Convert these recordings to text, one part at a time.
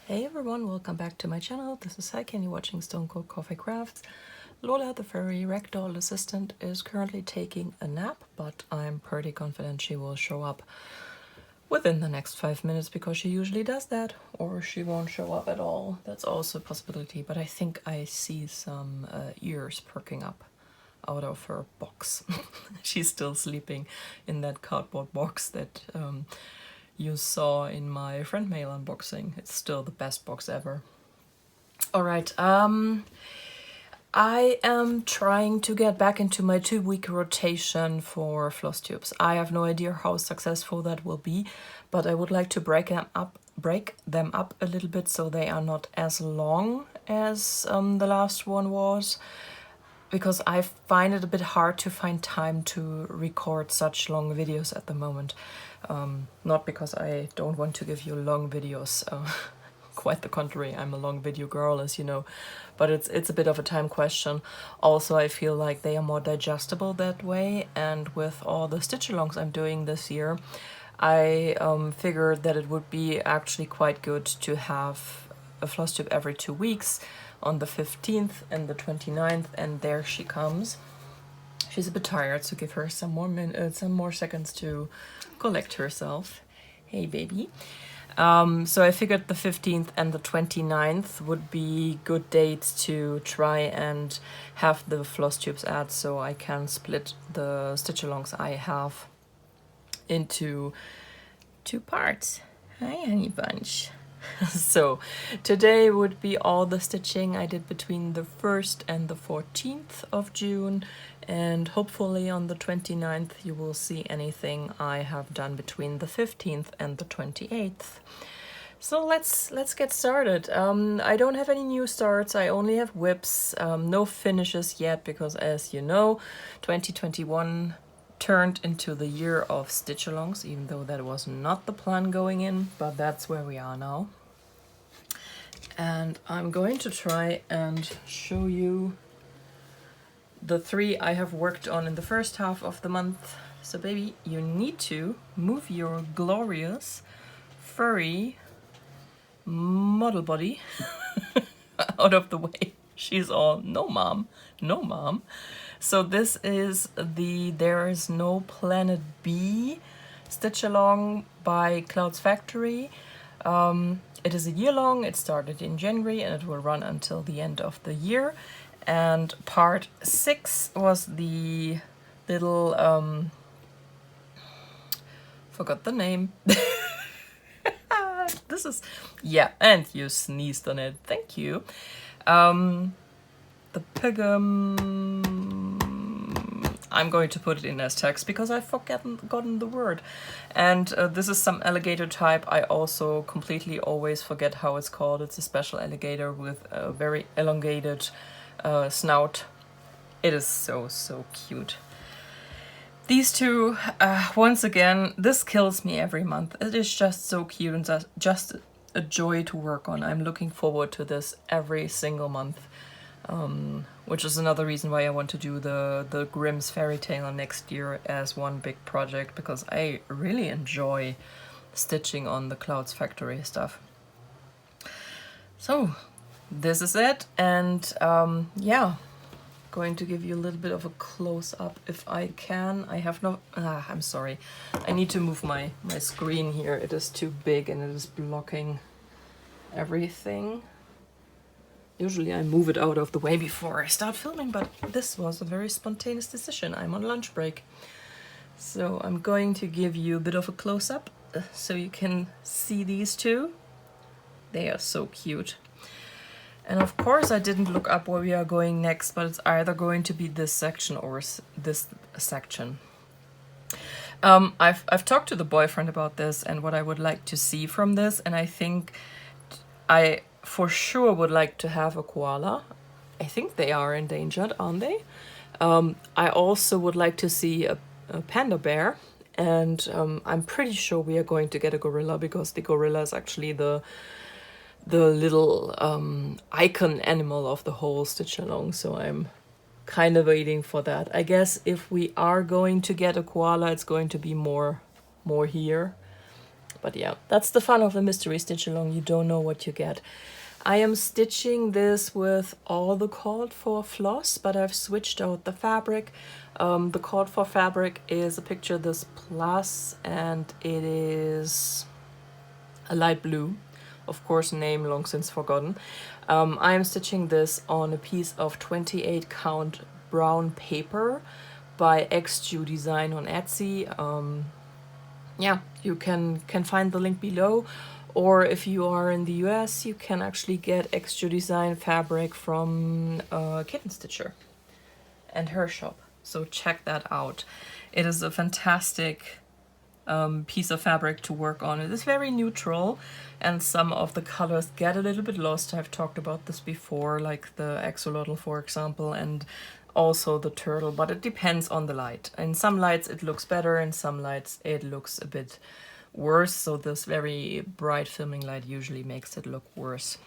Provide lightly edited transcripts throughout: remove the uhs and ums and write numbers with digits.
Hey everyone, welcome back to my channel. This is Heike and you're watching stonecoldcoffeecrafts. Lola, the furry ragdoll assistant, is currently taking a nap, but I'm pretty confident she will show up within the next 5 minutes because she usually does that, or she won't show up at all. That's also a possibility, but I think I see some ears perking up out of her box. She's still sleeping in that cardboard box that you saw in my friend mail unboxing. It's still the best box ever. Alright, I am trying to get back into my 2-week rotation for Flosstubes. I have no idea how successful that will be, but I would like to break them up a little bit so they are not as long as the last one was, because I find it a bit hard to find time to record such long videos at the moment. Not because I don't want to give you long videos, quite the contrary, I'm a long video girl, as you know, but it's a bit of a time question. Also, I feel like they are more digestible that way, and with all the stitch-alongs I'm doing this year, I figured that it would be actually quite good to have a Flosstube every 2 weeks, on the 15th and the 29th, and there she comes. She's a bit tired, so give her some more seconds to collect herself. Hey baby. So I figured the 15th and the 29th would be good dates to try and have the Flosstubes at, so I can split the stitch-alongs I have into 2 parts. Hi honey bunch. So today would be all the stitching I did between the 1st and the 14th of June, and hopefully on the 29th you will see anything I have done between the 15th and the 28th. So let's get started. I don't have any new starts, I only have whips, no finishes yet, because as you know, 2021 turned into the year of stitch-alongs, even though that was not the plan going in, but that's where we are now. And I'm going to try and show you the 3 I have worked on in the first half of the month. So baby, you need to move your glorious furry model body out of the way. She's all, no mom, no mom. So this is the There Is No Planet B stitch along by Cloudfactory. It is a year long, it started in January and it will run until the end of the year. And part 6 was the little, forgot the name. This is, yeah, and you sneezed on it, thank you. The pigum, I'm going to put it in as text because I've forgotten the word. And this is some alligator type. I also completely always forget how it's called. It's a special alligator with a very elongated snout. It is so cute. These 2, once again, this kills me every month. It is just so cute and just a joy to work on. I'm looking forward to this every single month. Which is another reason why I want to do the Grimm's Fairy Tale next year as one big project, because I really enjoy stitching on the Cloudfactory stuff. So this is it, and yeah, going to give you a little bit of a close-up if I can. I have no, I'm sorry, I need to move my screen here. It is too big and it is blocking everything. Usually I move it out of the way before I start filming, but this was a very spontaneous decision. I'm on lunch break. So I'm going to give you a bit of a close-up so you can see these 2. They are so cute. And of course I didn't look up where we are going next, but it's either going to be this section or this section. I've talked to the boyfriend about this and what I would like to see from this, and I think I for sure would like to have a koala. I think they are endangered, aren't they? I also would like to see a panda bear, and I'm pretty sure we are going to get a gorilla, because the gorilla is actually the little icon animal of the whole stitch along, so I'm kind of waiting for that. I guess if we are going to get a koala, it's going to be more here. But yeah, that's the fun of the mystery stitch along. You don't know what you get. I am stitching this with all the called for floss, but I've switched out the fabric. The called for fabric is a picture of this plus, and it is a light blue. Of course, name long since forgotten. I am stitching this on a piece of 28 count brown paper by xJuDesign on Etsy. Yeah, you can find the link below, or if you are in the US, you can actually get xJuDesign fabric from Kitten Stitcher and her shop. So check that out. It is a fantastic piece of fabric to work on. It is very neutral, and some of the colors get a little bit lost. I've talked about this before, like the axolotl, for example, and also the turtle, but it depends on the light. In some lights it looks better, in some lights it looks a bit worse, so this very bright filming light usually makes it look worse.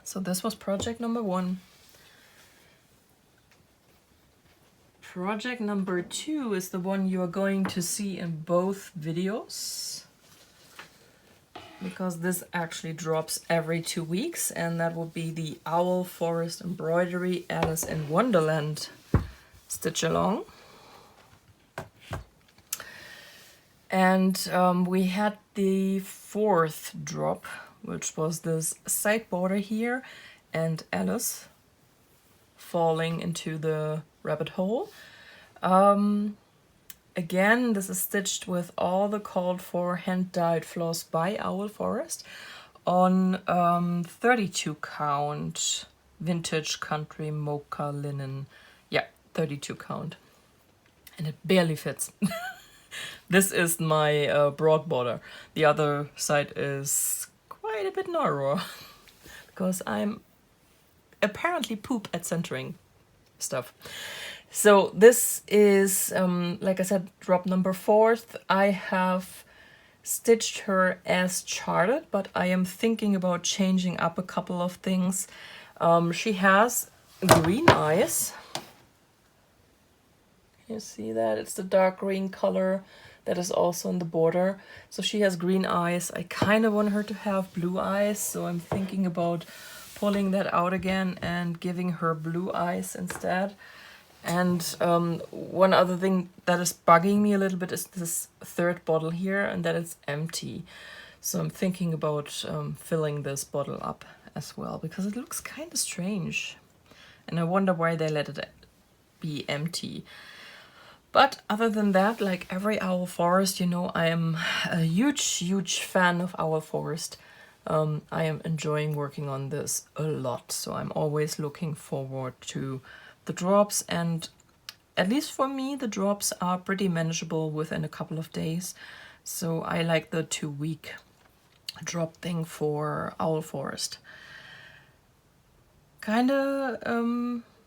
So this was project number 1. Project number 2 is the one you are going to see in both videos, because this actually drops every 2 weeks, and that will be the Owl Forest Embroidery Alice in Wonderland stitch along. And we had the 4th drop, which was this side border here and Alice falling into the rabbit hole. Again, this is stitched with all the called for hand-dyed floss by Owl Forest on 32 count vintage country mocha linen. Yeah, 32 count. And it barely fits. This is my broad border. The other side is quite a bit narrower because I'm apparently poop at centering stuff. So this is, like I said, drop number 4th. I have stitched her as charted, but I am thinking about changing up a couple of things. She has green eyes. You see that? It's the dark green color that is also in the border. So she has green eyes. I kind of want her to have blue eyes, so I'm thinking about pulling that out again and giving her blue eyes instead. And one other thing that is bugging me a little bit is this 3rd bottle here, and that it's empty. So I'm thinking about filling this bottle up as well, because it looks kind of strange. And I wonder why they let it be empty. But other than that, like every Owl Forest, you know, I am a huge fan of Owl Forest. I am enjoying working on this a lot, so I'm always looking forward to the drops, and at least for me the drops are pretty manageable within a couple of days. So I like the 2-week drop thing for Owl Forest. Kinda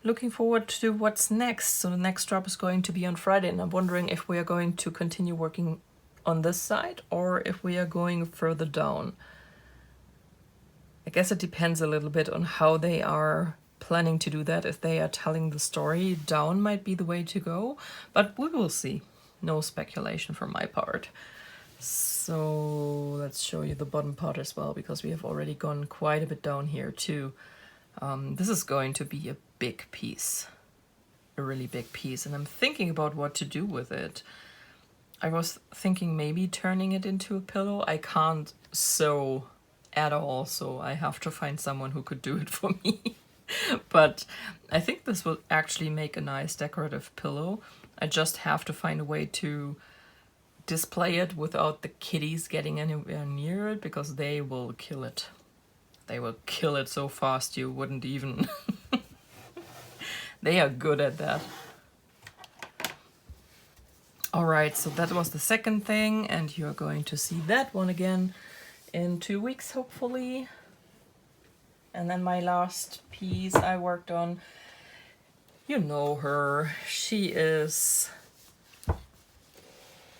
looking forward to what's next. So the next drop is going to be on Friday, and I'm wondering if we are going to continue working on this side or if we are going further down. I guess it depends a little bit on how they are planning to do that. If they are telling the story, down might be the way to go, but we will see. No speculation from my part. So let's show you the bottom part as well, because we have already gone quite a bit down here too. This is going to be a big piece, a really big piece, and I'm thinking about what to do with it. I was thinking maybe turning it into a pillow. I can't sew at all, so I have to find someone who could do it for me. But I think this will actually make a nice decorative pillow. I just have to find a way to display it without the kitties getting anywhere near it, because they will kill it. They will kill it so fast you wouldn't even... They are good at that. Alright, so that was the 2nd thing, and you're going to see that one again in 2 weeks, hopefully. And then my last piece I worked on, you know her. She is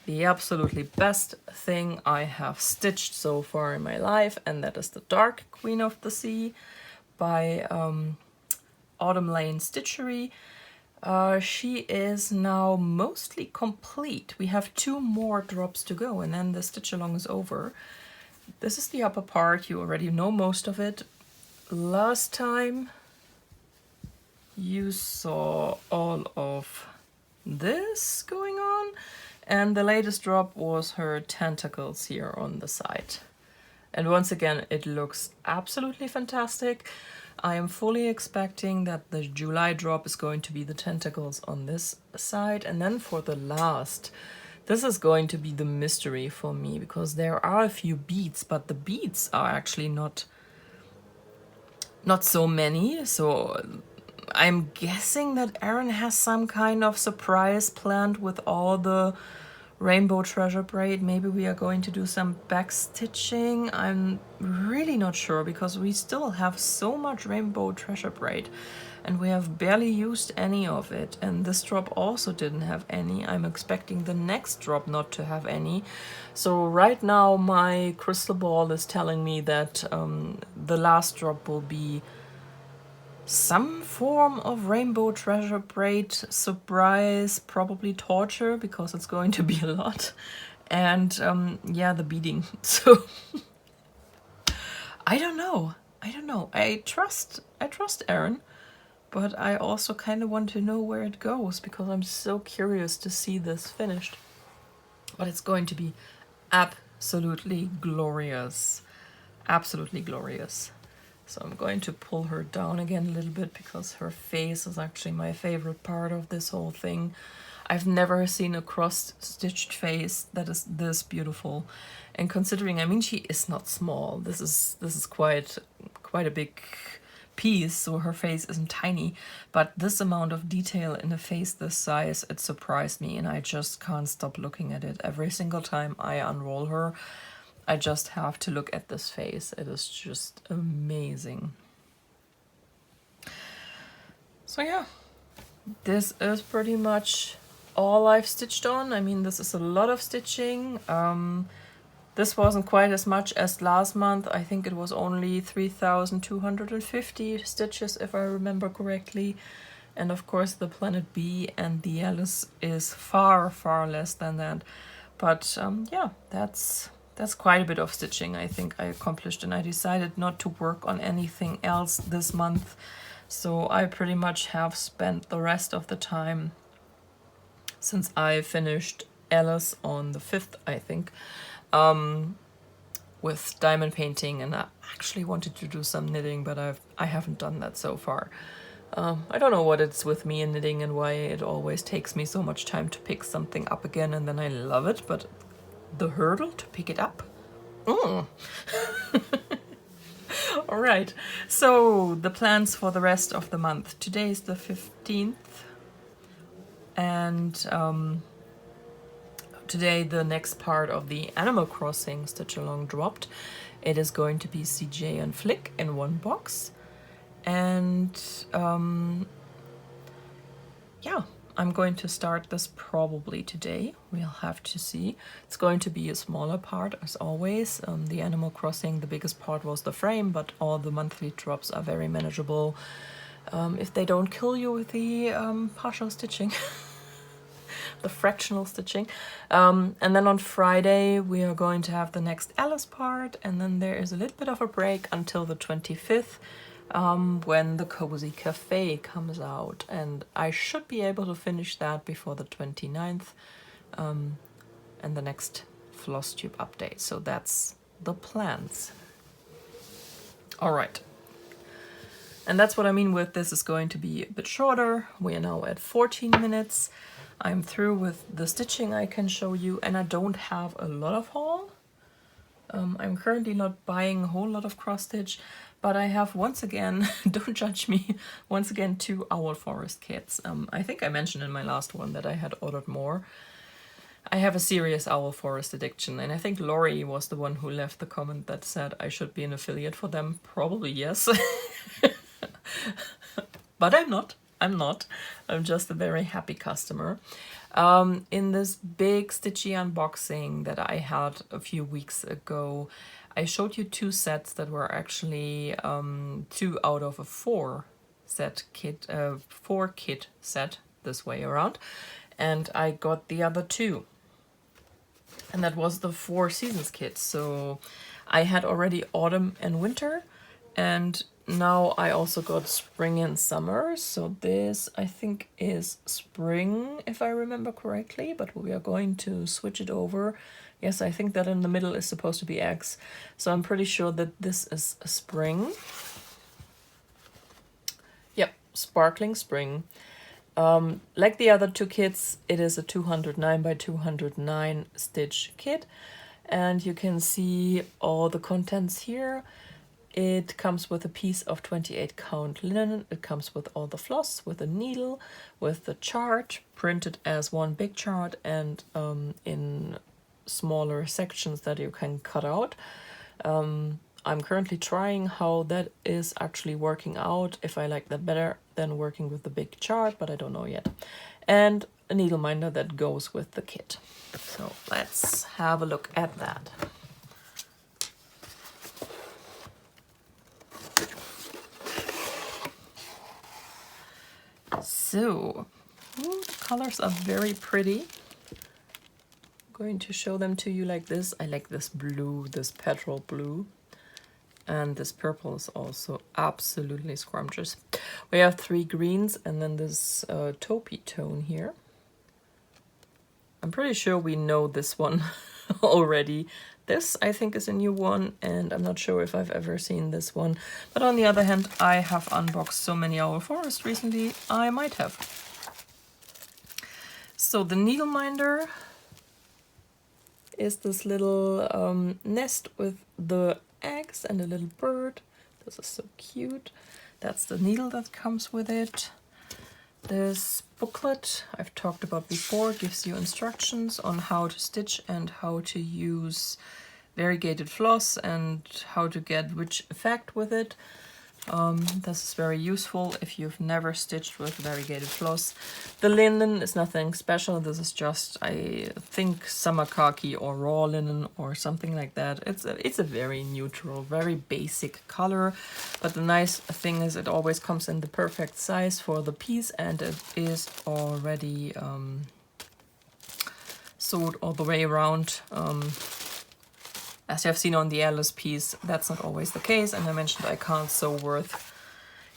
the absolutely best thing I have stitched so far in my life, and that is the Dark Queen of the Sea by Autumn Lane Stitchery. She is now mostly complete. We have 2 more drops to go and then the stitch along is over. This is the upper part. You already know most of it. Last time you saw all of this going on, and the latest drop was her tentacles here on the side. And once again, it looks absolutely fantastic. I am fully expecting that the July drop is going to be the tentacles on this side. And then for the last, this is going to be the mystery for me, because there are a few beads, but the beads are actually not so many. So I'm guessing that Erin has some kind of surprise planned with all the rainbow treasure braid. Maybe we are going to do some back stitching. I'm really not sure, because we still have so much rainbow treasure braid and we have barely used any of it, and this drop also didn't have any. I'm expecting the next drop not to have any. So right now my crystal ball is telling me that the last drop will be some form of rainbow treasure braid surprise, probably torture, because it's going to be a lot, and yeah, the beading. So I don't know. I trust Erin, but I also kind of want to know where it goes, because I'm so curious to see this finished. But it's going to be absolutely glorious. Absolutely glorious. So I'm going to pull her down again a little bit, because her face is actually my favorite part of this whole thing. I've never seen a cross-stitched face that is this beautiful. And considering, I mean, she is not small. This is quite a big piece, so her face isn't tiny. But this amount of detail in a face this size, it surprised me, and I just can't stop looking at it. Every single time I unroll her, I just have to look at this face. It is just amazing. So yeah, this is pretty much all I've stitched on. I mean, this is a lot of stitching. This wasn't quite as much as last month. I think it was only 3,250 stitches, if I remember correctly. And of course the Planet B and the Alice is far, far less than that. But yeah, that's quite a bit of stitching I think I accomplished, and I decided not to work on anything else this month. So I pretty much have spent the rest of the time, since I finished Alice on the 5th, I think, with diamond painting, and I actually wanted to do some knitting, but I haven't done that so far. I don't know what it's with me in knitting and why it always takes me so much time to pick something up again, and then I love it, but the hurdle to pick it up? All right, so the plans for the rest of the month. Today is the 15th, and today the next part of the Animal Crossing stitch along dropped. It is going to be CJ and Flick in one box, and yeah, I'm going to start this probably today. We'll have to see. It's going to be a smaller part as always. The Animal Crossing, the biggest part was the frame, but all the monthly drops are very manageable if they don't kill you with the partial stitching. The fractional stitching. And then on Friday we are going to have the next Alice part, and then there is a little bit of a break until the 25th. When the Cozy Cafe comes out, and I should be able to finish that before the 29th and the next Flosstube update. So that's the plans. All right, and that's what I mean with this is going to be a bit shorter. We are now at 14 minutes. I'm through with the stitching I can show you, and I don't have a lot of haul. I'm currently not buying a whole lot of cross stitch, but I have once again, don't judge me, once again 2 Owl Forest kits. I think I mentioned in my last one that I had ordered more. I have a serious Owl Forest addiction, and I think Lori was the one who left the comment that said I should be an affiliate for them. Probably yes. But I'm not. I'm just a very happy customer. In this big stitchy unboxing that I had a few weeks ago, I showed you 2 sets that were actually 2 out of a 4 kit set. this way around. And I got the other two. And that was the 4 seasons kit. So I had already autumn and winter, and now I also got spring and summer. So this I think is spring, if I remember correctly, but we are going to switch it over. Yes, I think that in the middle is supposed to be eggs. So I'm pretty sure that this is spring. Yep, sparkling spring. Like the other 2 kits, it is a 209 by 209 stitch kit, and you can see all the contents here. It comes with a piece of 28 count linen. It comes with all the floss, with a needle, with the chart printed as one big chart, and in smaller sections that you can cut out. I'm currently trying how that is actually working out, if I like that better than working with the big chart, but I don't know yet. And a needle minder that goes with the kit. So let's have a look at that. So, the colors are very pretty. I'm going to show them to you like this. I like this blue, this petrol blue. And this purple is also absolutely scrumptious. We have 3 greens and then this taupey tone here. I'm pretty sure we know this one already. This, I think, is a new one, and I'm not sure if I've ever seen this one. But on the other hand, I have unboxed so many Owl Forest recently, I might have. So the needle minder is this little nest with the eggs and a little bird. This is so cute. That's the needle that comes with it. This booklet I've talked about before gives you instructions on how to stitch and how to use variegated floss and how to get which effect with it. This is very useful if you've never stitched with variegated floss. The linen is nothing special. This is just, I think, summer khaki or raw linen or something like that. It's a very neutral, very basic color, but the nice thing is it always comes in the perfect size for the piece, and it is already sewed all the way around. As you have seen on the Alice piece, that's not always the case, and I mentioned I can't sew worth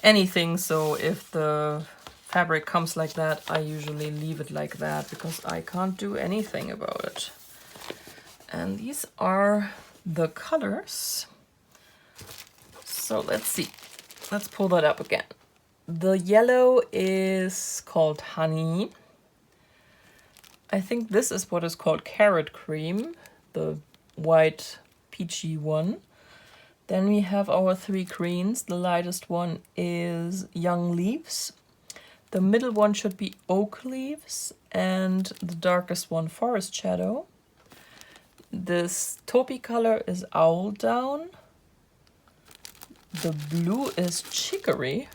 anything, so if the fabric comes like that, I usually leave it like that because I can't do anything about it. And these are the colors. So let's see. Let's pull that up again. The yellow is called Honey. I think this is what is called Carrot Cream, the white peachy one. Then we have our 3 greens. The lightest one is Young Leaves. The middle one should be Oak Leaves, and the darkest one Forest Shadow. This taupey color is Owl Down. The blue is Chicory.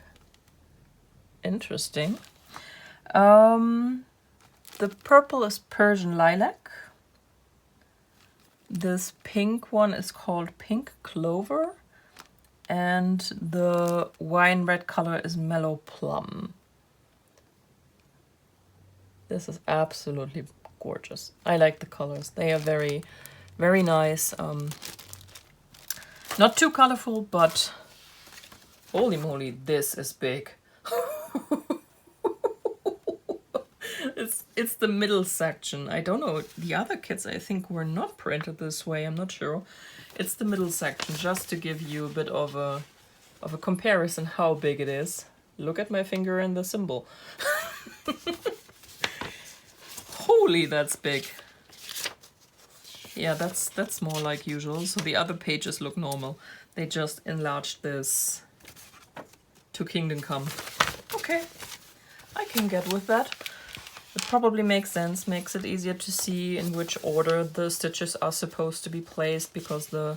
Interesting. The purple is Persian Lilac. This pink one is called Pink Clover, and the wine red color is Mellow Plum. This is absolutely gorgeous. I like the colors. They are very, very nice. Not too colorful, but holy moly, this is big. It's the middle section. I don't know, the other kits I think were not printed this way, I'm not sure. It's the middle section, just to give you a bit of a comparison how big it is. Look at my finger and the symbol. Holy, that's big. Yeah, that's more like usual. So the other pages look normal. They just enlarged this to Kingdom Come. Okay, I can get with that. It probably makes sense, makes it easier to see in which order the stitches are supposed to be placed, because the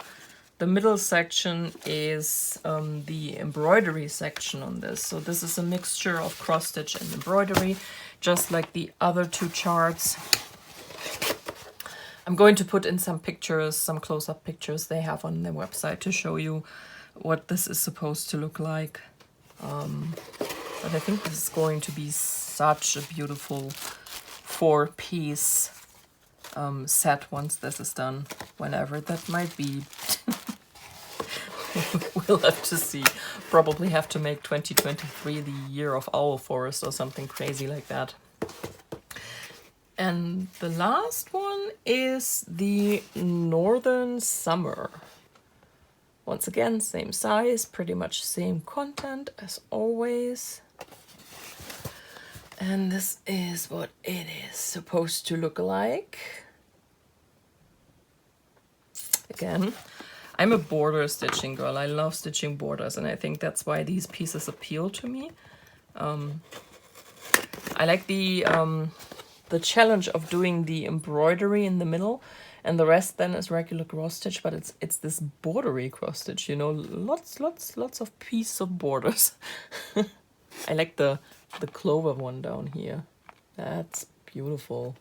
middle section is the embroidery section on this. So this is a mixture of cross stitch and embroidery, just like the other 2 charts. I'm going to put in some pictures, some close-up pictures they have on their website to show you what this is supposed to look like. But I think this is going to be such a beautiful 4-piece set once this is done, whenever that might be. We'll have to see. Probably have to make 2023 the year of Owl Forest or something crazy like that. And the last one is the Northern Summer. Once again, same size, pretty much same content as always. And this is what it is supposed to look like. Again, I'm a border stitching girl. I love stitching borders, and I think that's why these pieces appeal to me. I like the challenge of doing the embroidery in the middle, and the rest then is regular cross stitch, but it's this bordery cross stitch, you know, lots of pieces of borders. I like the clover one down here. That's beautiful.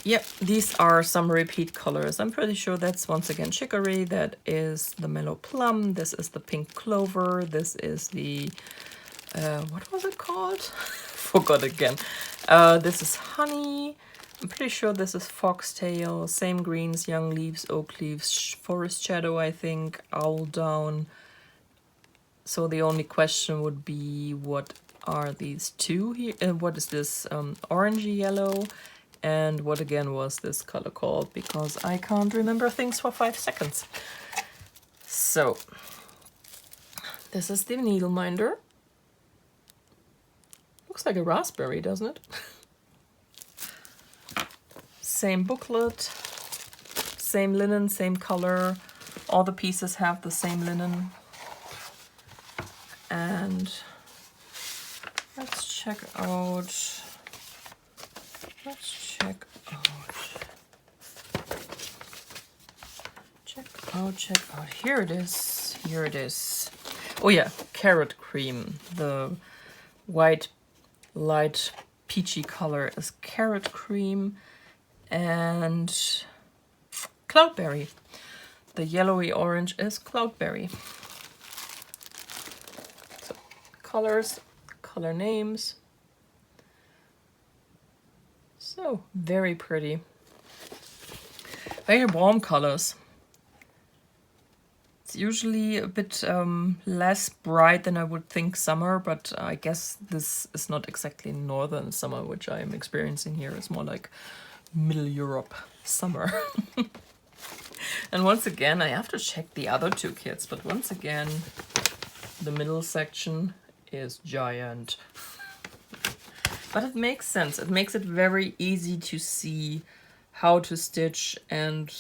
Yep, these are some repeat colors. I'm pretty sure that's once again chicory. That is the mellow plum. This is the pink clover. This is the, what was it called? Forgot again. This is honey. I'm pretty sure this is foxtail. Same greens, young leaves, oak leaves, forest shadow, I think, owl down. So the only question would be, what are these two here? What is this orangey yellow? And what again was this color called? Because I can't remember things for 5 seconds. So, this is the needle minder. Looks like a raspberry, doesn't it? Same booklet, same linen, same color. All the pieces have the same linen. And let's check out. Check out. Here it is. Oh yeah, carrot cream. The white light peachy color is carrot cream, and cloudberry. The yellowy orange is cloudberry. So colors, color names. So very pretty. Very warm colors. It's usually a bit less bright than I would think summer, but I guess this is not exactly northern summer, which I am experiencing here. It's more like Middle Europe summer. And once again, I have to check the other two kits, but once again, the middle section is giant. But it makes sense. It makes it very easy to see how to stitch and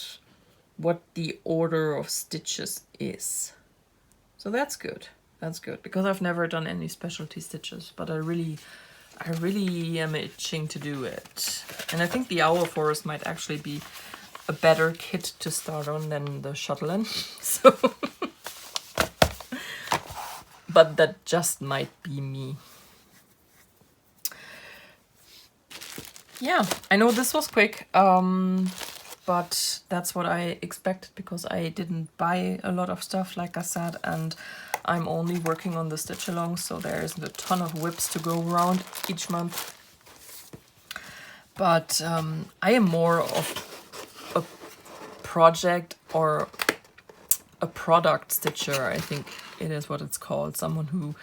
what the order of stitches is. So that's good. That's good, because I've never done any specialty stitches, but I really am itching to do it. And I think the Owl Forest might actually be a better kit to start on than the Shetland. So but that just might be me. Yeah, I know this was quick, but that's what I expected, because I didn't buy a lot of stuff, like I said, and I'm only working on the stitch along, so there isn't a ton of whips to go around each month. But I am more of a project or a product stitcher, I think it is what it's called. Someone who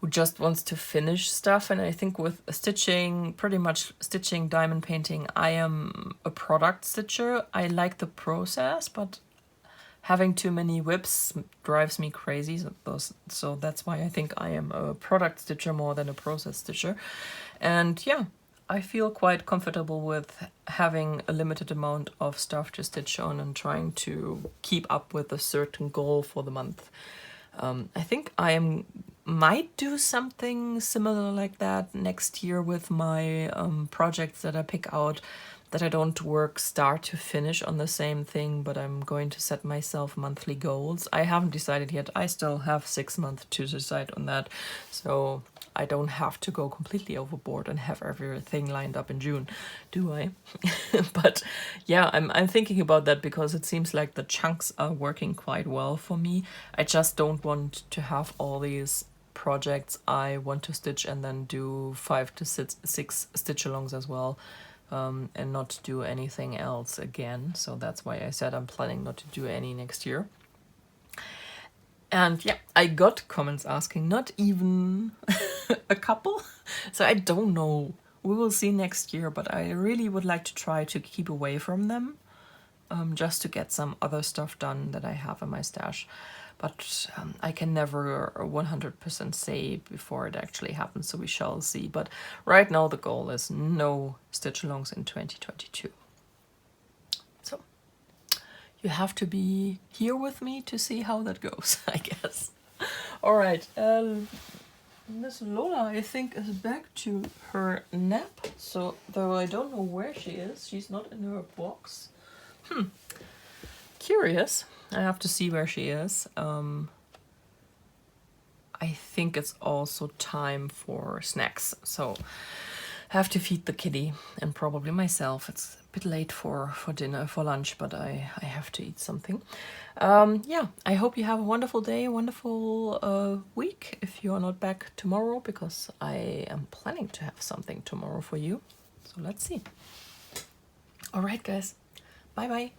just wants to finish stuff. And I think with stitching, pretty much stitching, diamond painting, I am a product stitcher. I like the process, but having too many whips drives me crazy. So that's why I think I am a product stitcher more than a process stitcher. And yeah, I feel quite comfortable with having a limited amount of stuff to stitch on and trying to keep up with a certain goal for the month. I think I might do something similar like that next year with my projects that I pick out. that I don't work start to finish on the same thing, but I'm going to set myself monthly goals. I haven't decided yet. I still have 6 months to decide on that, so I don't have to go completely overboard and have everything lined up in June, do I? But yeah, I'm thinking about that because it seems like the chunks are working quite well for me. I just don't want to have all these projects I want to stitch and then do 5 to 6 stitch alongs as well, and not do anything else again. So that's why I said I'm planning not to do any next year. And yeah, I got comments asking, not even a couple. So I don't know. We will see next year, but I really would like to try to keep away from them, just to get some other stuff done that I have in my stash. But I can never 100% say before it actually happens, so we shall see. But right now the goal is no stitch alongs in 2022. So you have to be here with me to see how that goes, I guess. All right, Miss Lola, I think, is back to her nap. So though I don't know where she is, she's not in her box. Curious. I have to see where she is. I think it's also time for snacks, so I have to feed the kitty and probably myself. It's a bit late for dinner, for lunch, but I have to eat something. Yeah, I hope you have a wonderful day, wonderful week if you are not back tomorrow, because I am planning to have something tomorrow for you. So let's see. All right, guys. Bye-bye.